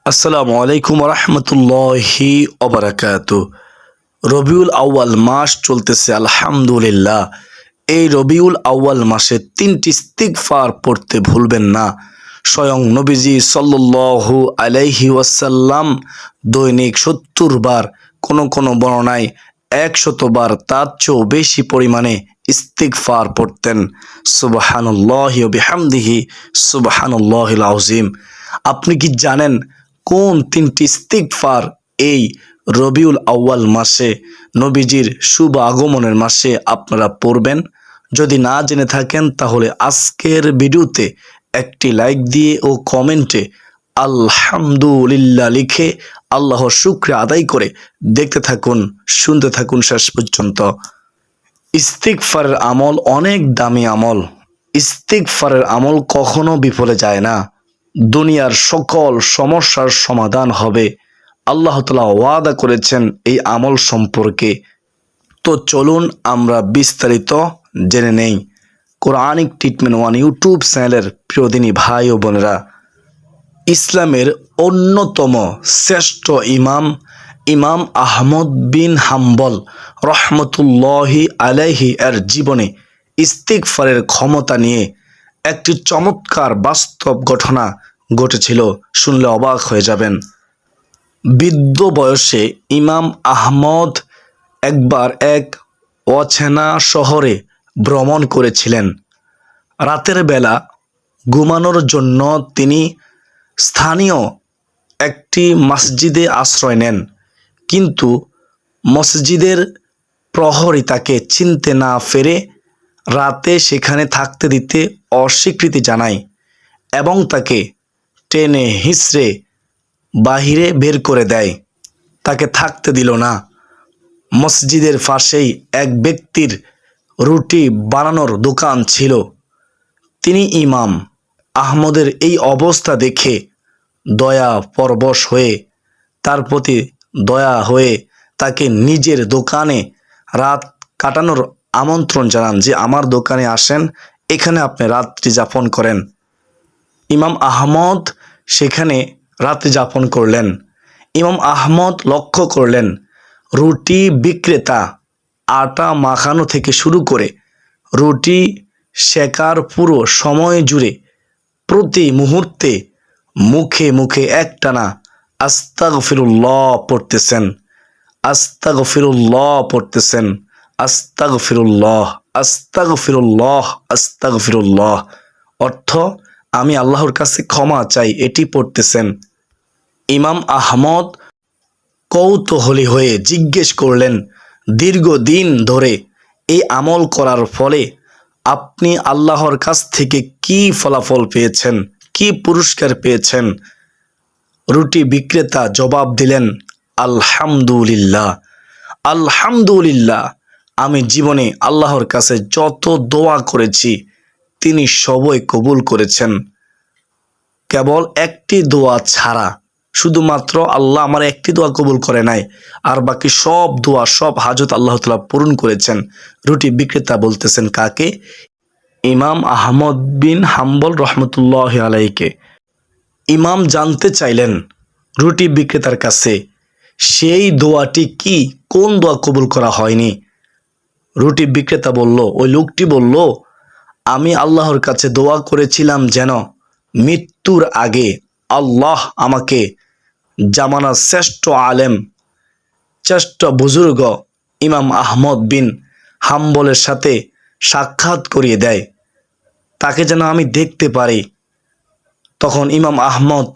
আসসালামু আলাইকুম রহমতুল্লাহি ওবারাকাতু। রবিউল আউয়াল মাস চলতেছে আলহামদুলিল্লাহ। এই রবিউল আউয়াল মাসে 3টি ইস্তিগফার পড়তে ভুলবেন না। স্বয়ং নবীজি সাল্লাল্লাহু আলাইহি ওয়াসাল্লাম দৈনিক 70 বার, কোনো বর্ণনায় 100 বার, তার চেয়েও বেশি পরিমাণে ইস্তিগফার পড়তেন। সুবহানাল্লাহি ওয়া বিহামদিহি সুবহানাল্লাহিল আযীম। আপনি কি জানেন কোন 3টি ইস্তিগফার এই রবিউল আউয়াল মাসে, নবীজির শুভ আগমনের মাসে আপনারা পড়বেন? যদি না জেনে থাকেন তাহলে আজকের ভিডিওতে একটি লাইক দিয়ে ও কমেন্টে আলহামদুলিল্লাহ লিখে আল্লাহর শুকরিয়া আদায় করে দেখতে থাকুন, শুনতে থাকুন শেষ পর্যন্ত। ইস্তিগফারের আমল অনেক দামি আমল। ইস্তিগফারের আমল কখনো বিফলে যায় না। দুনিয়ার সকল সমস্যার সমাধান হবে। আল্লাহ তাআলা ওয়াদা করেছেন এই আমল সম্পর্কে। তো চলুন আমরা বিস্তারিত জেনে নেই। কোরআনিক ট্রিটমেন্ট ওয়ান ইউটিউব চ্যানেলের প্রিয় দিনী ভাই ও বোনেরা, ইসলামের অন্যতম শ্রেষ্ঠ ইমাম আহমদ বিন হাম্বল রহমতুল্লাহি আলাইহি এর জীবনে ইস্তিগফারের ক্ষমতা নিয়ে একটি চমৎকার বাস্তব ঘটনা ঘটেছিল। শুনলে অবাক হয়ে যাবেন। বৃদ্ধ বয়সে ইমাম আহমদ একবার এক অচেনা শহরে ভ্রমণ করেছিলেন। রাতের বেলা ঘুমানোর জন্য তিনি স্থানীয় একটি মসজিদে আশ্রয় নেন, কিন্তু মসজিদের প্রহরী তাকে চিনতে না পেরে রাতে সেখানে থাকতে দিতে অস্বীকৃতি জানায় এবং তাকে টেনে হিঁচড়ে বাহিরে বের করে দেয়। তাকে থাকতে দিল না। মসজিদের পাশেই এক ব্যক্তির রুটি বানানোর দোকান ছিল। তিনি ইমাম আহমদের এই অবস্থা দেখে দয়া পরবশ হয়ে তার প্রতি দয়া হয়ে তাকে নিজের দোকানে রাত কাটানোর আমন্ত্রণ জানান যে আমার দোকানে আসেন, এখানে আপনি রাত্রি যাপন করেন। ইমাম আহমদ সেখানে রাত্রি যাপন করলেন। ইমাম আহমদ লক্ষ্য করলেন রুটি বিক্রেতা আটা মাখানো থেকে শুরু করে রুটি সেকার পুরো সময় জুড়ে প্রতি মুহূর্তে মুখে মুখে একটানা আস্তাগফিরুল্লাহ পড়তেছেন, আস্তাগফিরুল্লাহ পড়তেছেন, আস্তাগফিরুল্লাহ, আস্তাগফিরুল্লাহ, আস্তাগফিরুল্লাহ। অর্থ, আমি আল্লাহর কাছে ক্ষমা চাই, এটি পড়তেছেন। ইমাম আহমদ কৌতূহলী হয়ে জিজ্ঞেস করলেন, দীর্ঘদিন ধরে এই আমল করার ফলে আপনি আল্লাহর কাছ থেকে কি ফলাফল পেয়েছেন, কি পুরস্কার পেয়েছেন? রুটি বিক্রেতা জবাব দিলেন, আলহামদুলিল্লাহ, আলহামদুলিল্লাহ। আমি জীবনে আল্লাহর কাছে যত দোয়া করেছি তিনি সবই কবুল করেছেন, কেবল একটি দোয়া ছাড়া। শুধুমাত্র আল্লাহ আমার একটি দোয়া কবুল করে নাই, আর বাকি সব দোয়া, সব হাজত আল্লাহ তাআলা পূরণ করেছেন। রুটি বিক্রেতা বলতেছেন কাকে? ইমাম আহমদ বিন হাম্বল রহমতুল্লাহ আলাইকে। ইমাম জানতে চাইলেন রুটি বিক্রেতার কাছে সেই দোয়াটি কি, কোন দোয়া কবুল করা হয়নি? রুটি বিক্রেতা বলল, ওই লোকটি বলল, আমি আল্লাহর কাছে দোয়া করেছিলাম যেন মৃত্যুর আগে আল্লাহ আমাকে জামানার শ্রেষ্ঠ আলেম, শ্রেষ্ঠ বুজুর্গ ইমাম আহমদ বিন হাম্বলের সাথে সাক্ষাৎ করিয়ে দেয়, তাকে যেন আমি দেখতে পারি। তখন ইমাম আহমদ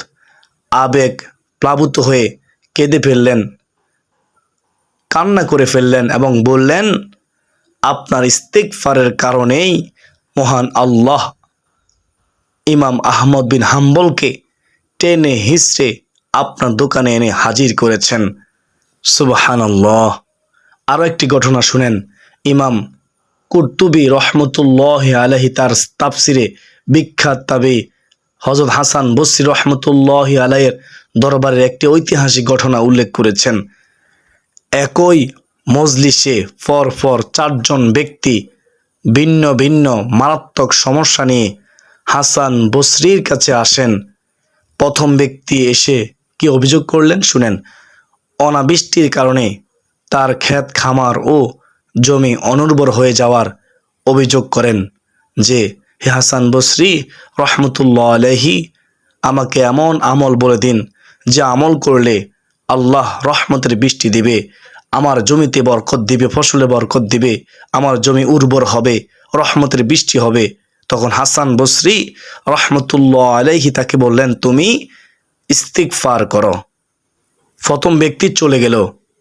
আবেগ প্লাবিত হয়ে কেঁদে ফেললেন, কান্না করে ফেললেন এবং বললেন, আপনার ইস্তিগফারের কারণেই মহান আল্লাহ ইমাম আহমদ বিন হাম্বলকে টেনে হিঁচড়ে আপনার দোকানে এনে হাজির করেছেন। সুবহানাল্লাহ। আরও একটি ঘটনা শুনেন। ইমাম কুরতুবী রহমতুল্লাহ আলাইহি তার তাফসিরে বিখ্যাত তাবি হযরত হাসান বসরি রহমতুল্লাহ আলাইহির দরবারের একটি ঐতিহাসিক ঘটনা উল্লেখ করেছেন। একই মজলিসে পরপর 4 জন ব্যক্তি ভিন্ন ভিন্ন মারাত্মক সমস্যা নিয়ে হাসান বসরির কাছে আসেন। প্রথম ব্যক্তি এসে কি অভিযোগ করলেন শুনেন। অনাবৃষ্টির কারণে তার ক্ষেত খামার ও জমি অনুর্বর হয়ে যাওয়ার অভিযোগ করেন যে, হে হাসান বসরি রহমতুল্লাহ আলাইহি, আমাকে এমন আমল বলে দিন যে আমল করলে আল্লাহ রহমতের বৃষ্টি দিবে, আমার জমিতে বরকত দিবে, ফসলে বরকত দিবে, আমার জমি উর্বর হবে, রহমতের বৃষ্টি হবে। তখন হাসান বসরি রহমতুল্লাহ আলাইহি তাকে বললেন, তুমি ইস্তিগফার করো। প্রথম ব্যক্তি চলে গেল,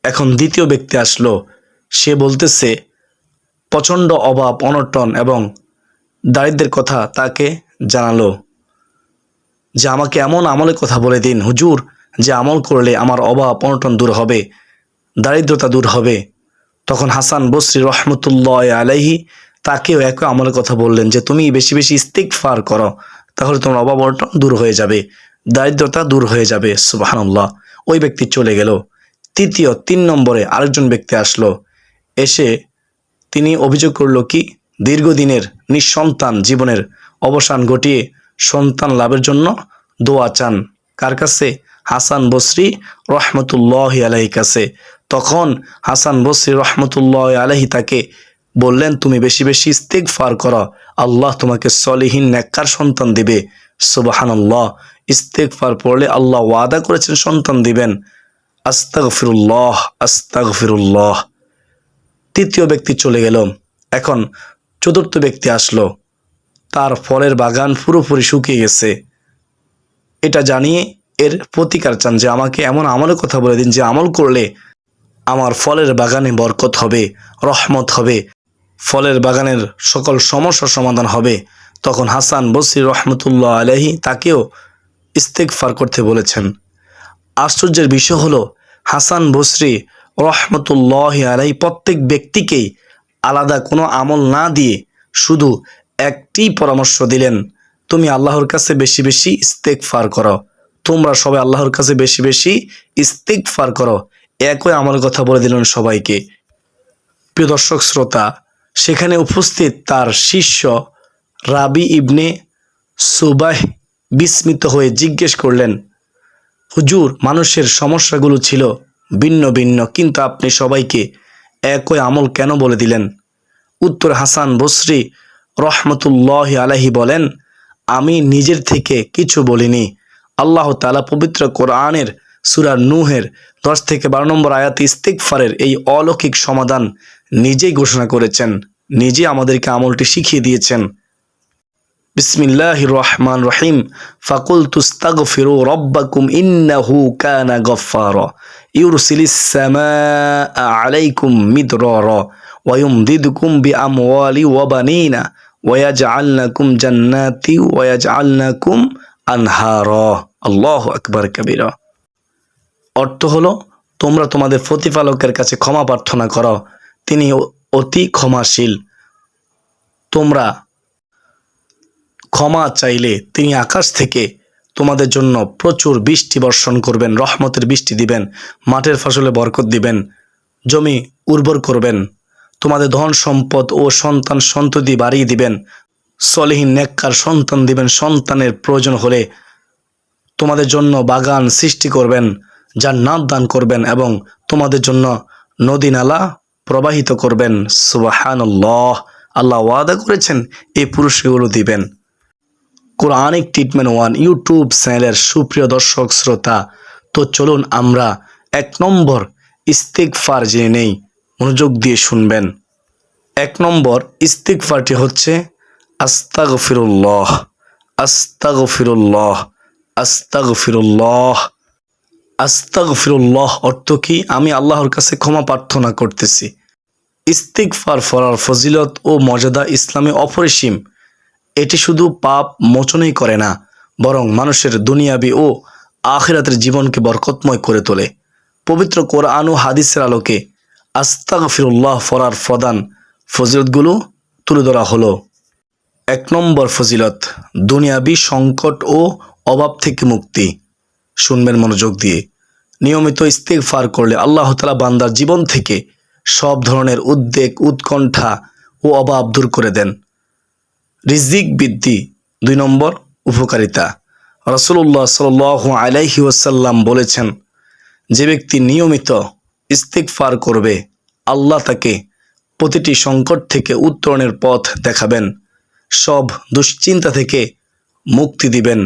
এখন দ্বিতীয় ব্যক্তি আসলো। সে বলতেছে প্রচণ্ড অভাব অনটন এবং দারিদ্রের কথা তাকে জানালো যে আমাকে এমন আমলের কথা বলে দিন হুজুর যে আমল করলে আমার অভাব অনটন দূর হবে, দারিদ্রতা দূর হবে। তখন হাসান বসরি রহমতুল্লাহ আলাইহি তাকেও একই আমলের কথা বললেন যে তুমি বেশি বেশি ইস্তিগফার করো, তাহলে তোমার অভাব অনটন দূর হয়ে যাবে, দারিদ্রতা দূর হয়ে যাবে। সুবহানাল্লাহ। ওই ব্যক্তি চলে গেল। তিন নম্বরে আরেকজন ব্যক্তি আসলো। এসে তিনি অভিযোগ করলো কি, দীর্ঘদিনের নিঃসন্তান জীবনের অবসান ঘটিয়ে সন্তান লাভের জন্য দোয়া চান। কার কাছে? হাসান বসরি রহমতুল্লাহ আলাইহি কাছে। তখন হাসান বসরি রহমতুল্লাহ আলাইহি তাকে বললেন, তুমি বেশি বেশি ইস্তিগফার করো, আল্লাহ তোমাকে সলিহিন নেককার সন্তান দিবে। সুবহানাল্লাহ। ইস্তিগফার পড়লে আল্লাহ ওয়াদা করেছেন সন্তান দিবেন। আস্তাগফিরুল্লাহ আস্তাগফিরুল্লাহ। তৃতীয় ব্যক্তি চলে গেল। এখন চতুর্থ ব্যক্তি আসলো। তার ফলের বাগান পুরোপুরি শুকিয়ে গেছে। এটা জানিয়ে এর প্রতিকার চান যে আমাকে এমন আমলের কথা বলে দিন যে আমল করলে আমার ফলের বাগানে বরকত হবে, রহমত হবে, ফলের বাগানের সকল সমস্যার সমাধান হবে। তখন হাসান বসরি রহমতুল্লাহ আলাইহি তাকেও ইস্তিগফার করতে বলেছেন। আশ্চর্যের বিষয় হলো হাসান বসরি রহমতুল্লাহ আলাইহি প্রত্যেক ব্যক্তিকেই আলাদা কোনো আমল না দিয়ে শুধু একটি পরামর্শ দিলেন, তুমি আল্লাহর কাছে বেশি বেশি ইস্তিগফার করো, তোমরা সবাই আল্লাহর কাছে বেশি বেশি ইস্তিগফার করো। একই আমলের কথা বলে দিলেন সবাইকে। প্রিয় দর্শক শ্রোতা, সেখানে উপস্থিত তার শিষ্য রাবি ইবনে সুবাহ বিস্মিত হয়ে জিজ্ঞেস করলেন, হুজুর, মানুষের সমস্যাগুলো ছিল ভিন্ন ভিন্ন, কিন্তু আপনি সবাইকে একই আমল কেন বলে দিলেন? উত্তর হাসান বসরি রহমতুল্লাহ আলাইহি বলেন, আমি নিজের থেকে কিছু বলিনি। আল্লাহ তাআলা পবিত্র কোরআনের সূরা নূহের 10 থেকে 12 নম্বর আয়াতে ইস্তিগফারের এই অলৌকিক সমাধান নিজেই ঘোষণা করেছেন, নিজে আমাদেরকে আমলটি শিখিয়ে দিয়েছেন। বিসমিল্লাহির রহমানির রহিম। ফাকুলতু ইস্তাগফিরু রাব্বাকুম ইন্নাহু কানা গফফারা ইউরসিলিস সামাআ আলাইকুম মিদরারা ওয়া ইউমদিদকুম বিআমওয়ালি ওয়া বানিনা ওয়া ইয়াজআল লাকুম জান্নাতি ওয়া ইয়াজআল লাকুম আনহারা। আল্লাহু আকবার কাবীরা। অর্থ হলো, তোমরা তোমাদের প্রতিপালকের কাছে ক্ষমা প্রার্থনা করো, তিনি অতি ক্ষমাশীল। তোমরা ক্ষমা চাইলে তিনি আকাশ থেকে তোমাদের জন্য প্রচুর বৃষ্টি বর্ষণ করবেন, রহমতের বৃষ্টি দিবেন, মাঠের ফসলে বরকত দিবেন, জমি উর্বর করবেন, তোমাদের ধন সম্পদ ও সন্তান সন্ততি বাড়িয়ে দিবেন, সলিহিন নেককার সন্তান দিবেন, সন্তানের প্রয়োজন হলে তোমাদের জন্য বাগান সৃষ্টি করবেন, জান্নাত দান করবেন এবং তোমাদের জন্য নদী নালা প্রবাহিত করবেন। সুবহানাল্লাহ। আল্লাহ ওয়াদা করেছেন এই পুরস্কারগুলো দিবেন। কোরআনিক ট্রিটমেন্ট 1 ইউটিউব চ্যানেলের সুপ্রিয় দর্শক শ্রোতা, তো চলুন আমরা 1 নম্বর ইস্তিগফার জেনে নেই, মনোযোগ দিয়ে শুনবেন। 1 নম্বর ইস্তিগফারটি হচ্ছে আস্তাগফিরুল্লাহ আস্তাগফিরুল্লাহ আস্তাগফিরুল্লাহ। আস্তাগফিরুল্লাহ অর্থ কি? আমি আল্লাহর কাছে ক্ষমা প্রার্থনা করতেছি। ইস্তিগফার পড়ার ফজিলত ও মর্যাদা ইসলামে অপরিসীম। এটি শুধু পাপ মোচনই করে না, বরং মানুষের দুনিয়াবি ও আখিরাতের জীবনকে বরকতময় করে তোলে। পবিত্র কোরআন ও হাদিসের আলোকে আস্তাগফিরুল্লাহ পড়ার প্রধান ফজিলতগুলো তুলে ধরা হলো। 1 নম্বর ফজিলত, দুনিয়াবি সংকট ও অভাব থেকে মুক্তি। শুনবেন মনোযোগ দিয়ে। নিয়মিত ইস্তিগফার করলে আল্লাহ তাআলা বান্দার জীবন থেকে সব ধরনের উদ্বেগ, উৎকণ্ঠা ও অভাব দূর করে দেন। রিজিক বৃদ্ধি। 2 নম্বর উপকারিতা, রাসূলুল্লাহ সাল্লাল্লাহু আলাইহি ওয়াসাল্লাম বলেছেন, যে ব্যক্তি নিয়মিত ইস্তিগফার করবে আল্লাহ তাকে প্রতিটি সংকট থেকে উত্তরণের পথ দেখাবেন, সব দুশ্চিন্তা থেকে মুক্তি দিবেন,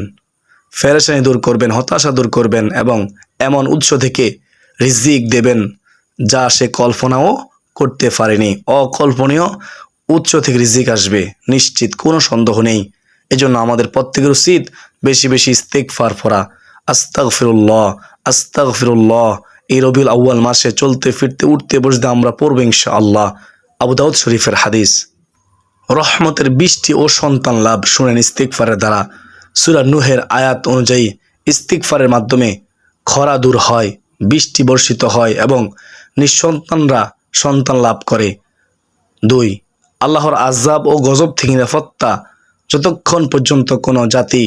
পেরেশানি দূর করবেন, হতাশা দূর করবেন এবং এমন উৎস থেকে রিজিক দেবেন যা সে কল্পনাও করতে পারেনি। অকল্পনীয় উৎস থেকে রিজিক আসবে নিশ্চিত, কোনো সন্দেহ নেই। এজন্য আমাদের প্রত্যেকের উচিত বেশি বেশি ইস্তিগফার পড়া। আস্তাগফিরুল্লাহ, আস্তাগফিরুল্লাহ। এই রবিউল আউয়াল মাসে চলতে ফিরতে উঠতে বসতে আমরা পড়ব ইনশাআল্লাহ। আবু দাউদ শরীফের হাদিস। রহমতের বৃষ্টি ও সন্তান লাভ শুনেন ইস্তিগফারের দ্বারা। সূরা নূহের আয়াত অনুযায়ী ইস্তিগফারের মাধ্যমে খরা দূর হয়, বৃষ্টি বর্ষিত হয় এবং নিঃসন্তানরা সন্তান লাভ করে। 2, আল্লাহর আযাব ও গজব থেকে নিরাপত্তা। যতক্ষণ পর্যন্ত কোনো জাতি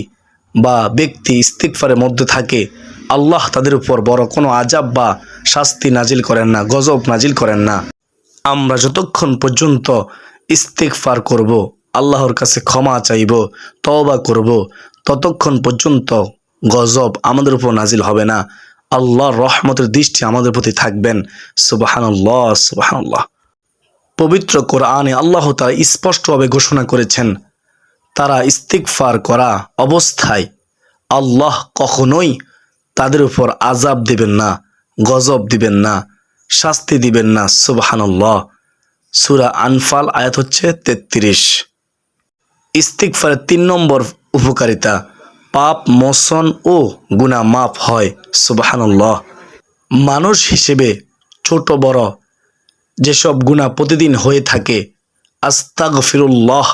বা ব্যক্তি ইস্তিগফারের মধ্যে থাকে, আল্লাহ তাদের উপর বড় কোনো আযাব বা শাস্তি নাজিল করেন না, গজব নাজিল করেন না। আমরা যতক্ষণ পর্যন্ত ইস্তিগফার করব, আল্লাহর কাছে ক্ষমা চাইব, তওবা করব, ততক্ষণ পর্যন্ত গজব আমাদের উপর নাজিল হবে না। আল্লাহর রহমতের দৃষ্টি আমাদের প্রতি থাকবেন। সুবহানাল্লাহ, সুবহানাল্লাহ। পবিত্র কোরআনে আল্লাহ তাআলা স্পষ্টভাবে ঘোষণা করেছেন, তারা ইস্তিগফার করা অবস্থায় আল্লাহ কখনোই তাদের উপর আযাব দিবেন না, গজব দিবেন না, শাস্তি দিবেন না। সুবহানাল্লাহ। সূরা আনফাল আয়াত হচ্ছে 33। ইস্তিগফারের 3 নম্বর উপকারিতা, পাপ মোচন ও গুনাহ মাফ হয়। সুবহানাল্লাহ। মানুষ হিসেবে ছোট বড় যেসব গুনাহ প্রতিদিন হয়ে থাকে, আস্তাগফিরুল্লাহ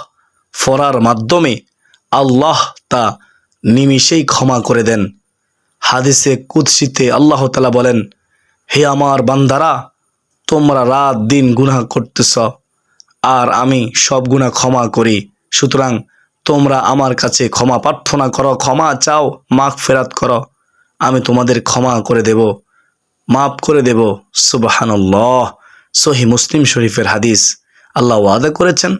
পড়ার মাধ্যমে আল্লাহ তা নিমিষেই ক্ষমা করে দেন। হাদিসে কুদসিতে আল্লাহ তাআলা বলেন, হে আমার বান্দারা, তোমরা রাত দিন গুনাহ করতেছ আর আমি সব গুনাহ ক্ষমা করি, সুতরাং তোমরা আমার কাছে ক্ষমা প্রার্থনা করো, ক্ষমা চাও, মাগফিরাত করো, আমি তোমাদের ক্ষমা করে দেব, মাফ করে দেব। সুবহানাল্লাহ। সহিহ মুসলিম শরীফের হাদিস। আল্লাহ ওয়াদা করেছেন,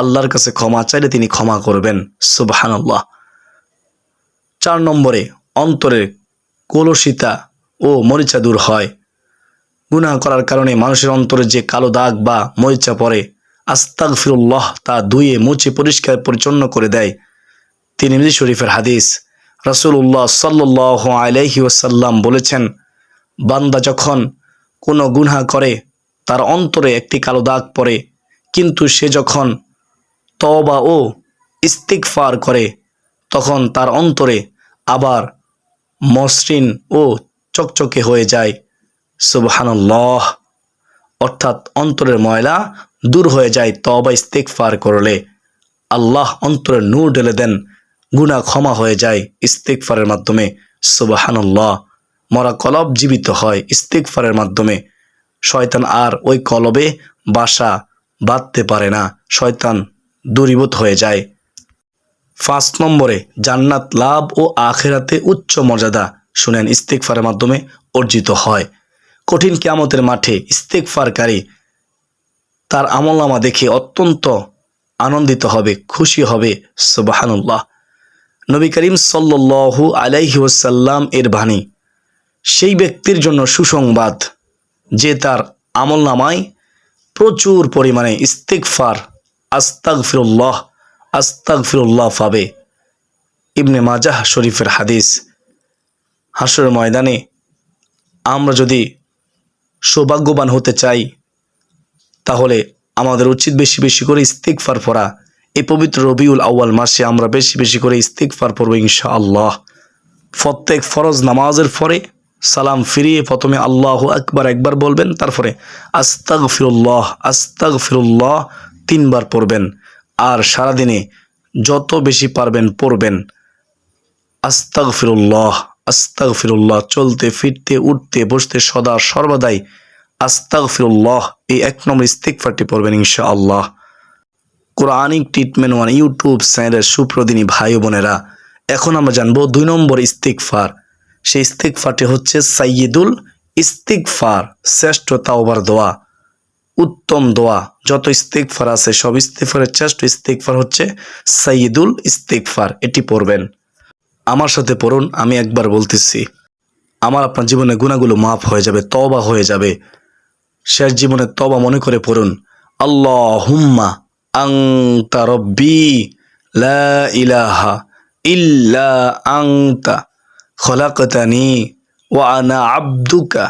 আল্লাহর কাছে ক্ষমা চাইলে তিনি ক্ষমা করবেন। সুবহানাল্লাহ। 4 নম্বরে, অন্তরের কলুষিতা ও মরিচা দূর হয়। গুনাহ করার কারণে মানুষের অন্তরে যে কালো দাগ বা মরিচা পড়ে, আস্তাগফিরুল্লাহ তা ধুয়ে মুছে পরিষ্কার পরিচ্ছন্ন করে দেয়। তিরমিজি শরীফের হাদিস। রাসূলুল্লাহ সাল্লাল্লাহু আলাইহি ওয়াসাল্লাম বলেছেন, বান্দা যখন কোনো গুনাহ করে তার অন্তরে একটি কালো দাগ পড়ে, কিন্তু সে যখন তওবা ও ইস্তিগফার করে তখন তার অন্তরে আবার মসৃণ ও চকচকে হয়ে যায়। সুবহানাল্লাহ। অর্থাৎ অন্তরের ময়লা দূর হয়ে যায় তওবা ইস্তিগফার করলে। আল্লাহ অন্তরে নূর ঢেলে দেন, গুনাহ ক্ষমা হয়ে যায় ইস্তিগফারের মাধ্যমে। সুবহানাল্লাহ। মরা কলব জীবিত হয় ইস্তিগফারের মাধ্যমে। শয়তান আর ওই কলবে বাসা বাঁধতে পারে না, শয়তান দূরীভূত হয়ে যায়। 5 নম্বরে, জান্নাত লাভ ও আখিরাতে উচ্চ মর্যাদা শুনেন ইস্তিগফারের মাধ্যমে অর্জিত হয়। কঠিন কিয়ামতের মাঠে ইস্তিগফারকারী তার আমলনামা দেখে অত্যন্ত আনন্দিত হবে, খুশি হবে। সুবহানাল্লাহ। নবী করিম সাল্লাল্লাহু আলাইহি ওয়াসাল্লাম এর বাণী, সেই ব্যক্তির জন্য সুসংবাদ যে তার আমলনামায় প্রচুর পরিমাণে ইস্তিগফার, আস্তাগফিরুল্লাহ, আস্তাগফিরুল্লাহ পাবে। ইবনে মাজাহ শরীফের হাদিস। হাসরের ময়দানে আমরা যদি সৌভাগ্যবান হতে চাই তাহলে আমাদের উচিত বেশি বেশি করে ইস্তিগফার পড়া। এই পবিত্র রবিউল আউয়াল মাসে আমরা বেশি বেশি করে ইস্তিগফার পড়ব ইনশাআল্লাহ। প্রত্যেক ফরজ নামাজের পরে সালাম ফিরিয়ে প্রথমে আল্লাহু আকবার একবার বলবেন, তারপরে আস্তাগফিরুল্লাহ, আস্তাগফিরুল্লাহ 3 বার পড়বেন। আর সারাদিনে যত বেশি পারবেন পড়বেন আস্তাগফিরুল্লাহ, আস্তাগফিরুল্লাহ। চলতে ফিরতে উঠতে বসতে সদা সর্বদাই আস্তাগফিরুল্লাহ এই 1 নম্বর ইস্তিগফারটি পড়বেন ইনশাআল্লাহ। কোরআনিক ট্রিটমেন্ট ওয়ান ইউটিউব চ্যানেলের সুপ্রদিনী ভাই বোনেরা, এখন আমরা জানবো 2 নম্বর ইস্তিগফার। সেই ইস্তিগফারটি হচ্ছে সাইয়্যিদুল ইস্তিগফার, শ্রেষ্ঠ তাওবার দোয়া, উত্তম দোয়া। যত ইস্তিগফার আছে সব ইস্তিগফারের শ্রেষ্ঠ ইস্তিগফার হচ্ছে সাইয়্যিদুল ইস্তিগফার, এটি পড়বেন। আমার সাথে পড়ুন, আমি একবার বলতেছি। আমার আপনার জীবনে গুনাহগুলো মাফ হয়ে যাবে, তওবা হয়ে যাবে। শেষ জীবনে তওবা মনে করে পড়ুন। আল্লাহুম্মা আনতা রব্বি লা ইলাহা ইল্লা আনতা খলাকতানি ওয়া আনা আবদুকা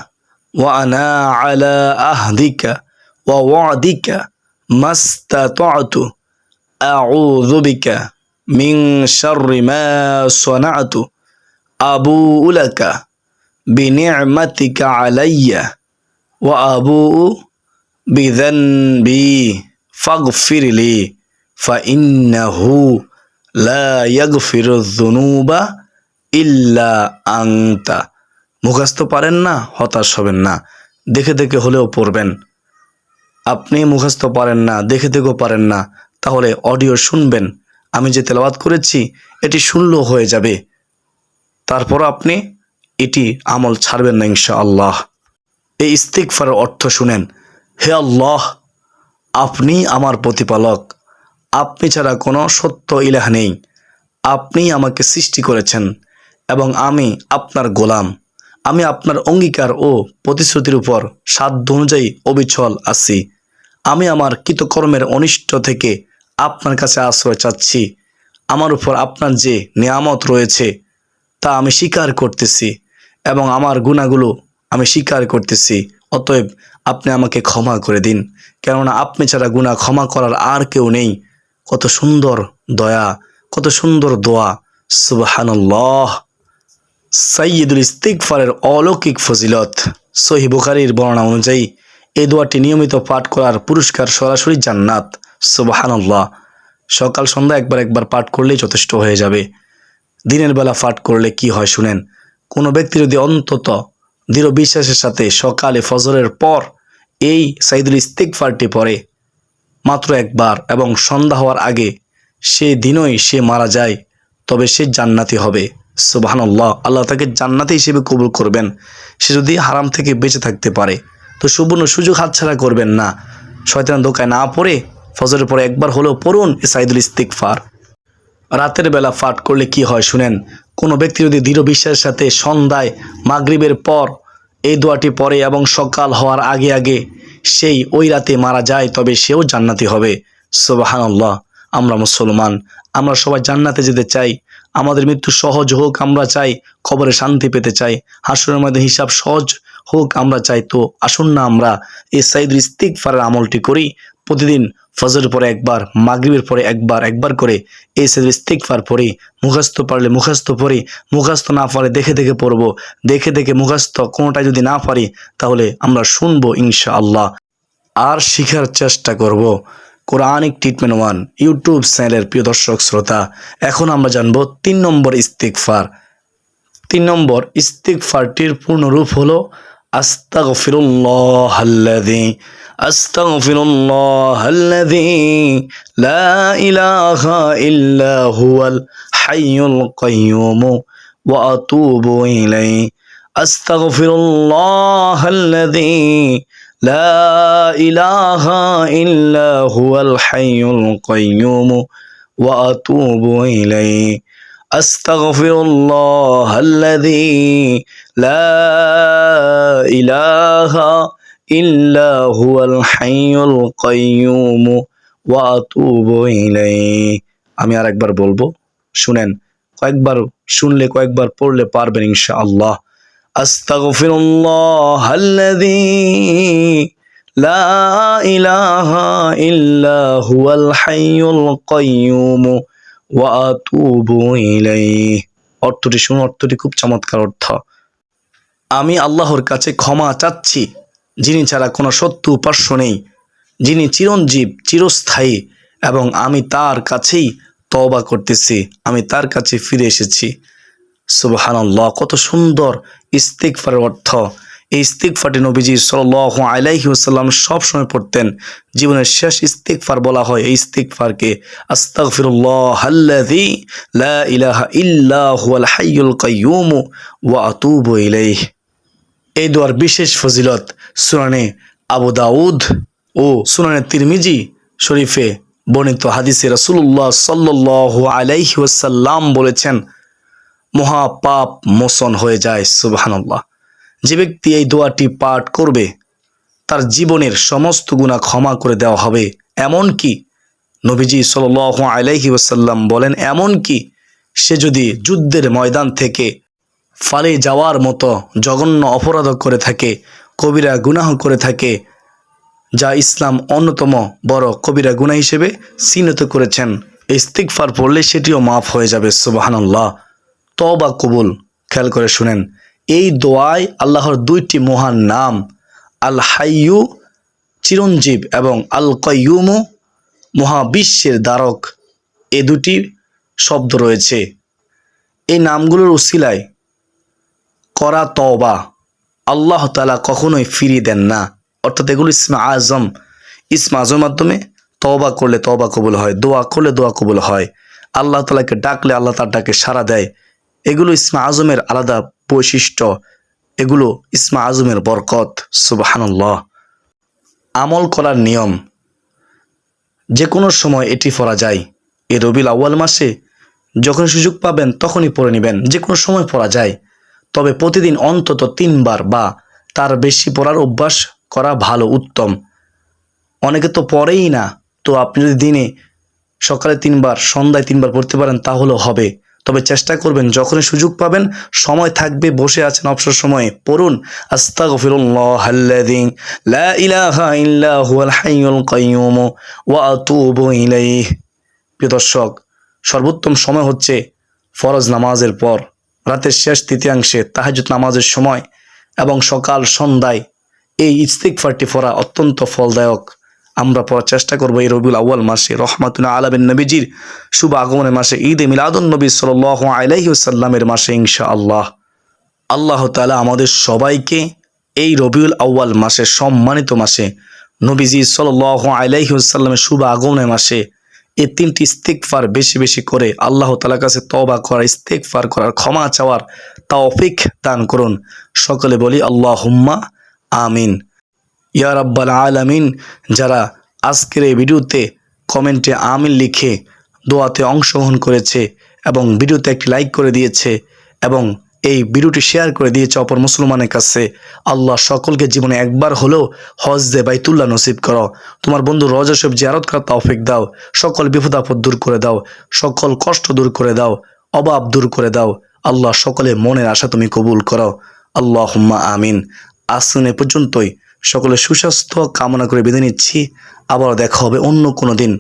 ওয়া আনা আলা আহদিকা ওয়া ওয়াদিকা মাস্তাতাতু আউযু বিকা মিন শাররি মা সানাতু আবুউ লাকা বিনি'মাতিকা আলাইয়া ওয়া আবুউ বিযানবি ফাগফিরলি ফাইন্নাহু লা ইয়াগফিরুয যুনুবা ইল্লা আনতা। মুখস্থ পারেন না, হতাশ হবেন না, দেখে দেখে হলেও পড়বেন। আপনি মুখস্থ পারেন না, দেখে দেখেও পারেন না, তাহলে অডিও শুনবেন। আমি যে তেলাওয়াত করেছি এটি শুনলেও হয়ে যাবে। তারপর আপনি এটি আমল ছাড়বেন না ইনশাআল্লাহ। এই ইস্তিগফারের অর্থ শুনেন। হে আল্লাহ, আপনি আমার প্রতিপালক, আপনি ছাড়া কোনো সত্য ইলাহ নেই। আপনি আমাকে সৃষ্টি করেছেন এবং আমি আপনার গোলাম। আমি আপনার অঙ্গীকার ও প্রতিশ্রুতির উপর সাধ্য অনুযায়ী অবিচল আছি। আমি আমার কৃতকর্মের অনিষ্ট থেকে আপনার কাছে আশ্রয় চাচ্ছি। আমার উপর আপনার যে নিয়ামত রয়েছে তা আমি স্বীকার করতেছি এবং আমার গুনাহগুলো আমি স্বীকার করতেছি। অতএব আপনি আমাকে ক্ষমা করে দিন, কেননা আপনি ছাড়া গুনাহ ক্ষমা করার আর কেউ নেই। কত সুন্দর দয়া, কত সুন্দর দোয়া। সুবহানাল্লাহ। সাইয়্যিদুল ইস্তিগফারের অলৌকিক ফজিলত। সহিহ বুখারীর বর্ণনা অনুযায়ী এই দোয়াটি নিয়মিত পাঠ করার পুরস্কার সরাসরি জান্নাত। সুবহানাল্লাহ। সকাল সন্ধ্যা একবার পাঠ করলেই যথেষ্ট হয়ে যাবে। দিনের বেলা পাঠ করলে কি হয় শুনেন। কোনো ব্যক্তি যদি অন্তত দৃঢ় বিশ্বাসের সাথে সকালে ফজরের পর এই সাইয়্যিদুল ইস্তিগফারটি পড়ে মাত্র একবার এবং সন্ধ্যা হওয়ার আগে, সে দিনই সে মারা যায়, তবে সে জান্নাতি হবে। সুবহানাল্লাহ। আল্লাহ তাকে জান্নাতি হিসেবে কবুল করবেন, সে যদি হারাম থেকে বেঁচে থাকতে পারে। তো সুবর্ণ সুযোগ হাতছাড়া করবেন না। শয়তানের ধোঁকায় না পড়ে ফজরের পরে একবার হলেও পড়ুন এই সাইয়্যিদুল ইস্তিগফার। রাতের বেলা পাঠ করলে কি হয় শুনেন। কোনো ব্যক্তি যদি দৃঢ় বিশ্বাসের সাথে সন্ধ্যায় মাগরিবের পর এই দোয়াটি পড়ে এবং সকাল হওয়ার আগে আগে সেই ওই রাতে মারা যায়, তবে সেও জান্নাতি হবে। সুবহানাল্লাহ। আমরা মুসলমান, আমরা সবাই জান্নাতে যেতে চাই। আমাদের মৃত্যু সহজ হোক আমরা চাই, কবরে শান্তি পেতে চাই, হাসরের মধ্যে হিসাব সহজ হোক আমরা চাই। তো আসুন না আমরা এই সাইয়্যিদুল ইস্তিগফারের আমলটি করি। প্রতিদিন ফজরের পরে একবার, মাগরিবের পরে একবার করে এই সাইয়্যিদুল ইস্তিগফার পড়ি। মুখস্থ পারলে মুখস্থ পড়ি, মুখস্থ না পারলে দেখে দেখে পড়বো, দেখে দেখে মুখস্থ কোনোটাই যদি না পারি তাহলে আমরা শুনবো ইনশাআল্লাহ আর শিখার চেষ্টা করব। কোরআনিক ট্রিটমেন্ট 1 ইউটিউব চ্যানেলের প্রিয় দর্শক শ্রোতা, এখন আমরা জানবো 3 নম্বর ইস্তিগফার। 3 নম্বর ইস্তিগফারটির পূর্ণ রূপ হলো আস্তাগফিরুল্লাহাল্লাযী আস্তাগফিরুল্লাহাল্লাযী লা ইলাহা ইল্লা হুয়াল হাইয়ুল কাইয়্যুম ওয়া আতুবু ইলাইহি। আস্তাগফিরুল্লাহাল্লাযী লা ইলাহা ইল্লা হুয়াল হাইয়ুল কাইয়্যুম ওয়া আতুবু ইলাইহি। আস্তাগফিরুল্লাহাল্লাযী লা ইলাহা ইল্লা হুয়াল হাইয়ুল কাইয়্যুম ওয়া আতুবু ইলাইহি। আমি আরেকবার বলবো, শুনেন। কয়েকবার শুনলে, কয়েকবার পড়লে পারবেন ইনশাআল্লাহ। আস্তাগফিরুল্লাহাল্লাযী লা ইলাহা ইল্লা হুয়াল হাইয়ুল কাইয়্যুম ওয়া আতুবু ইলাইহি। অর্থটি শুনুন, অর্থটি খুব চমৎকার অর্থ। আমি আল্লাহর কাছে ক্ষমা চাচ্ছি, যিনি ছাড়া কোনো সত্য উপাস্য নেই, যিনি চিরঞ্জীব, চিরস্থায়ী, এবং আমি তার কাছেই তওবা করতেছি, আমি তার কাছে ফিরে এসেছি। সুবহানাল্লাহ। কত সুন্দর ইস্তিগফারের অর্থ। এই ইস্তিগফারটি নবীজি সাল্লাল্লাহু আলাইহি ওয়াসাল্লাম সবসময় পড়তেন। জীবনের শেষ ইস্তিগফার বলা হয় এই ইস্তিগফারকে। আস্তাগফিরুল্লাহাল্লাযী লা ইলাহা ইল্লা হুয়াল হাইয়ুল কাইয়্যুম ওয়া আতুবু ইলাইহি। এই দোয়ার বিশেষ ফজিলত সুনানে আবু দাউদ ও সুনানে তিরমিজি শরীফে বর্ণিত হাদিসে রাসূলুল্লাহ সাল্লাল্লাহু আলাইহি ওয়াসাল্লাম বলেছেন, মহাপাপ মোচন হয়ে যায়। সুবহানাল্লাহ। যে ব্যক্তি এই দোয়াটি পাঠ করবে তার জীবনের সমস্ত গুনাহ ক্ষমা করে দেওয়া হবে। এমনকি নবীজি সাল্লাল্লাহু আলাইহি ওয়াসাল্লাম বলেন, এমনকি সে যদি যুদ্ধের ময়দান থেকে পালিয়ে যাওয়ার মতো জঘন্য অপরাধ করে থাকে, কবিরা গুনাহ করে থাকে, যা ইসলাম অন্যতম বড় কবিরা গুনাহ হিসেবে চিহ্নিত করেছেন, ইস্তিগফার পড়লে সেটিও মাফ হয়ে যাবে। সুবহানাল্লাহ। তওবা কবুল। খেয়াল করে শুনেন, এই দোয়ায় আল্লাহর দুইটি মহান নাম আল হাইয়ু চিরঞ্জীব এবং আল কাইয়ুমু মহাবিশ্বের দ্বারক, এ দুটি শব্দ রয়েছে। এই নামগুলোর উসিলায় করা তওবা আল্লাহ তাআলা কখনোই ফিরিয়ে দেন না। অর্থাৎ এগুলো ইসমে আজম, ইসমে আজমের মাধ্যমে তওবা করলে তওবা কবুল হয়, দোয়া করলে দোয়া কবুল হয়, আল্লাহ তাআলাকে ডাকলে আল্লাহ তার ডাকে সাড়া দেয়। এগুলো ইসমে আজমের আলাদা বৈশিষ্ট্য, এগুলো ইসমে আজমের বরকত। সুবহানাল্লাহ। আমল করার নিয়ম, যে কোনো সময় এটি পড়া যায়। এই রবিউল আউয়াল মাসে যখন সুযোগ পাবেন তখনই পড়ে নেবেন, যে কোনো সময় পড়া যায়। তবে প্রতিদিন অন্তত 3 বার বা তার বেশি পড়ার অভ্যাস করা ভালো, উত্তম। অনেকে তো পড়েই না, তো আপনি যদি দিনে সকালে 3 বার, সন্ধ্যায় 3 বার পড়তে পারেন তাহলেও হবে। তবে চেষ্টা করবেন যখনই সুযোগ পাবেন, সময় থাকবে, বসে আছেন অবসর সময়ে, পড়ুন আস্তাগফিরুল্লাহাল্লাযী লা ইলাহা ইল্লা হুয়াল হাইয়ুল কাইয়্যুম ওয়া আতুবু ইলাইহি। প্রিয় দর্শক, সর্বোত্তম সময় হচ্ছে ফরজ নামাজের পর, রাতের শেষ তৃতীয়াংশে তাহাজ্জুদ নামাজের সময় এবং সকাল সন্ধ্যায় এই ইস্তিগফারটি পড়া অত্যন্ত ফলদায়ক। আমরা পড়ার চেষ্টা করবো এই রবিউল আউয়াল মাসে, রহমাতুল আলামিন নবীজির শুভ আগমনের মাসে, ঈদে মিলাদুন নবী সাল্লাল্লাহু আলাইহি ওয়াসাল্লামের মাসে ইনশাআল্লাহ। আল্লাহ তাআলা আমাদের সবাইকে এই রবিউল আউয়াল মাসে, সম্মানিত মাসে, নবীজি সাল্লাল্লাহু আলাইহি ওয়াসাল্লামের শুভ আগমনের মাসে এই 3টি ইস্তিগফার বেশি বেশি করে আল্লাহ তাআলার কাছে তওবা করার, ইস্তিগফার করার, ক্ষমা চাওয়ার তৌফিক দান করুন। সকলে বলি আল্লাহুম্মা আমিন। ইয়া রাব্বাল আলামিন। যারা আজকের এই ভিডিওতে কমেন্টে আমিন লিখে দোয়াতে অংশগ্রহণ করেছে এবং ভিডিওতে একটি লাইক করে দিয়েছে এবং এই ভিডিওটি শেয়ার করে দিয়েছে অপর মুসলমানের কাছে, আল্লাহ সকলকে জীবনে একবার হলেও হজ্জে বাইতুল্লাহ নসিব করো। তোমার বন্ধু রওজা শরীফ জিয়ারত করার তৌফিক দাও। সকল বিপদ আপদ দূর করে দাও, সকল কষ্ট দূর করে দাও, অভাব দূর করে দাও। আল্লাহ সকলের মনের আশা তুমি কবুল করো। আল্লাহুম্মা আমিন। আসুন এ পর্যন্তই, সকলের সুস্বাস্থ্য কামনা করে বিদায় নিচ্ছি। আবার দেখা হবে অন্য কোনো দিন,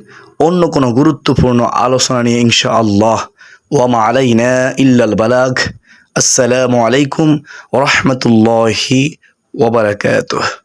অন্য কোনো গুরুত্বপূর্ণ আলোচনা নিয়ে ইনশাআল্লাহ। ওয়া মা আলাইনা ইল্লাল বালাগ। আসসালামু আলাইকুম ওয়া রাহমাতুল্লাহি ওয়া বারাকাতুহু।